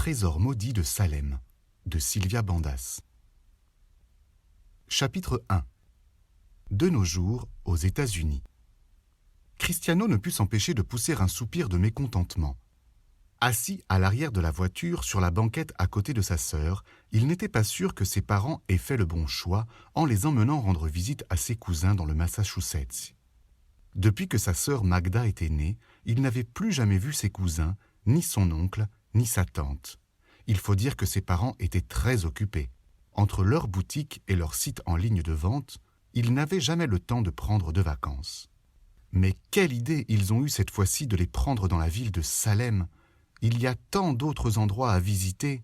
trésor maudit de Salem, de Sylvia Bandas. Chapitre 1. De nos jours, aux États-Unis. Cristiano ne put s'empêcher de pousser un soupir de mécontentement. Assis à l'arrière de la voiture, sur la banquette à côté de sa sœur, il n'était pas sûr que ses parents aient fait le bon choix en les emmenant rendre visite à ses cousins dans le Massachusetts. Depuis que sa sœur Magda était née, il n'avait plus jamais vu ses cousins, ni son oncle, ni sa tante. Il faut dire que ses parents étaient très occupés. Entre leur boutique et leur site en ligne de vente, ils n'avaient jamais le temps de prendre de vacances. Mais quelle idée ils ont eue cette fois-ci de les prendre dans la ville de Salem. Il y a tant d'autres endroits à visiter.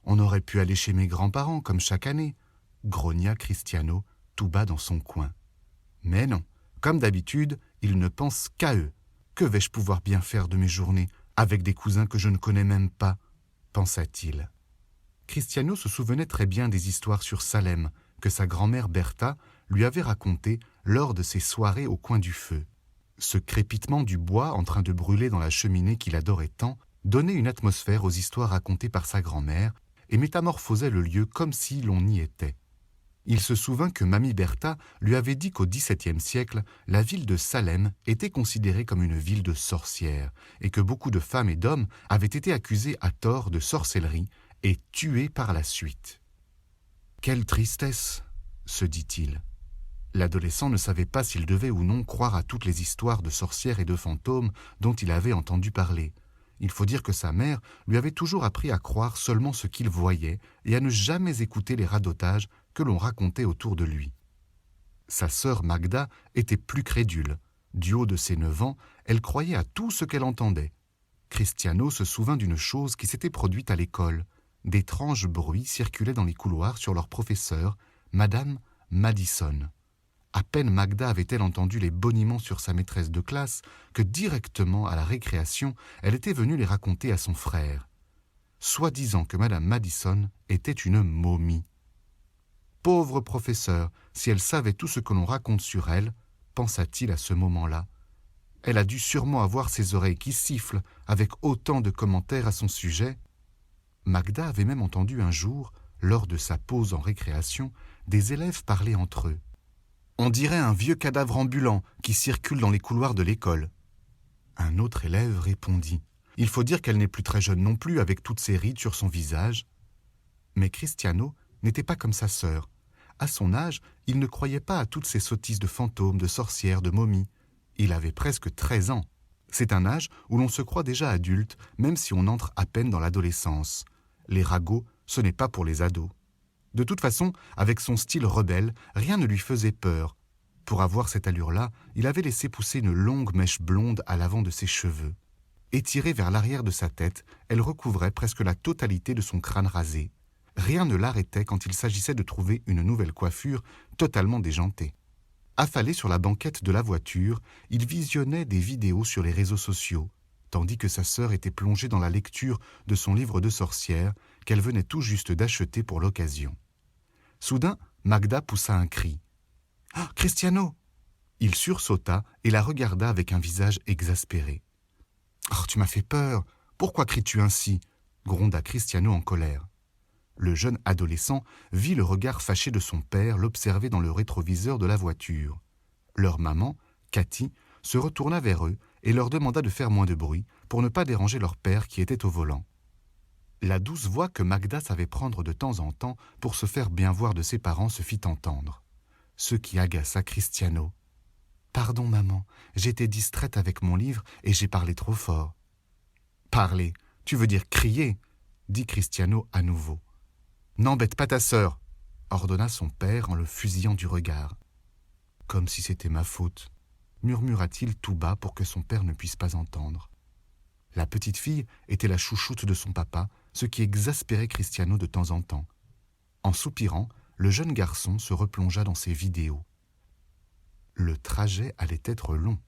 On aurait pu aller chez mes grands-parents comme chaque année, grogna Cristiano tout bas dans son coin. Mais non, comme d'habitude, il ne pense qu'à eux. Que vais-je pouvoir bien faire de mes journées avec des cousins que je ne connais même pas, pensa-t-il. Cristiano se souvenait très bien des histoires sur Salem que sa grand-mère Bertha lui avait racontées lors de ses soirées au coin du feu. Ce crépitement du bois en train de brûler dans la cheminée qu'il adorait tant donnait une atmosphère aux histoires racontées par sa grand-mère et métamorphosait le lieu comme si l'on y était. Il se souvint que Mamie Bertha lui avait dit qu'au XVIIe siècle, la ville de Salem était considérée comme une ville de sorcières et que beaucoup de femmes et d'hommes avaient été accusés à tort de sorcellerie et tués par la suite. « Quelle tristesse !» se dit-il. L'adolescent ne savait pas s'il devait ou non croire à toutes les histoires de sorcières et de fantômes dont il avait entendu parler. Il faut dire que sa mère lui avait toujours appris à croire seulement ce qu'il voyait et à ne jamais écouter les radotages que l'on racontait autour de lui. Sa sœur Magda était plus crédule. Du haut de ses 9 ans, elle croyait à tout ce qu'elle entendait. Cristiano se souvint d'une chose qui s'était produite à l'école. D'étranges bruits circulaient dans les couloirs sur leur professeure, Madame Madison. À peine Magda avait-elle entendu les boniments sur sa maîtresse de classe que directement à la récréation, elle était venue les raconter à son frère. Soi-disant que Madame Madison était une momie. Pauvre professeur, si elle savait tout ce que l'on raconte sur elle, pensa-t-il à ce moment-là. Elle a dû sûrement avoir ses oreilles qui sifflent avec autant de commentaires à son sujet. Magda avait même entendu un jour, lors de sa pause en récréation, des élèves parler entre eux. On dirait un vieux cadavre ambulant qui circule dans les couloirs de l'école. Un autre élève répondit. Il faut dire qu'elle n'est plus très jeune non plus avec toutes ces rides sur son visage. Mais Cristiano n'était pas comme sa sœur. À son âge, il ne croyait pas à toutes ces sottises de fantômes, de sorcières, de momies. Il avait presque 13 ans. C'est un âge où l'on se croit déjà adulte, même si on entre à peine dans l'adolescence. Les ragots, ce n'est pas pour les ados. De toute façon, avec son style rebelle, rien ne lui faisait peur. Pour avoir cette allure-là, il avait laissé pousser une longue mèche blonde à l'avant de ses cheveux. Étirée vers l'arrière de sa tête, elle recouvrait presque la totalité de son crâne rasé. Rien ne l'arrêtait quand il s'agissait de trouver une nouvelle coiffure totalement déjantée. Affalé sur la banquette de la voiture, il visionnait des vidéos sur les réseaux sociaux, tandis que sa sœur était plongée dans la lecture de son livre de sorcière qu'elle venait tout juste d'acheter pour l'occasion. Soudain, Magda poussa un cri. « Ah, Cristiano !» Il sursauta et la regarda avec un visage exaspéré. « Oh, tu m'as fait peur. Pourquoi cries-tu ainsi ?» gronda Cristiano en colère. Le jeune adolescent vit le regard fâché de son père l'observer dans le rétroviseur de la voiture. Leur maman, Cathy, se retourna vers eux et leur demanda de faire moins de bruit pour ne pas déranger leur père qui était au volant. La douce voix que Magda savait prendre de temps en temps pour se faire bien voir de ses parents se fit entendre, ce qui agaça Cristiano. « Pardon, maman, j'étais distraite avec mon livre et j'ai parlé trop fort. »« Parler, tu veux dire crier ?» dit Cristiano à nouveau. « N'embête pas ta sœur !» ordonna son père en le fusillant du regard. « Comme si c'était ma faute !» murmura-t-il tout bas pour que son père ne puisse pas entendre. La petite fille était la chouchoute de son papa, ce qui exaspérait Cristiano de temps en temps. En soupirant, le jeune garçon se replongea dans ses vidéos. Le trajet allait être long.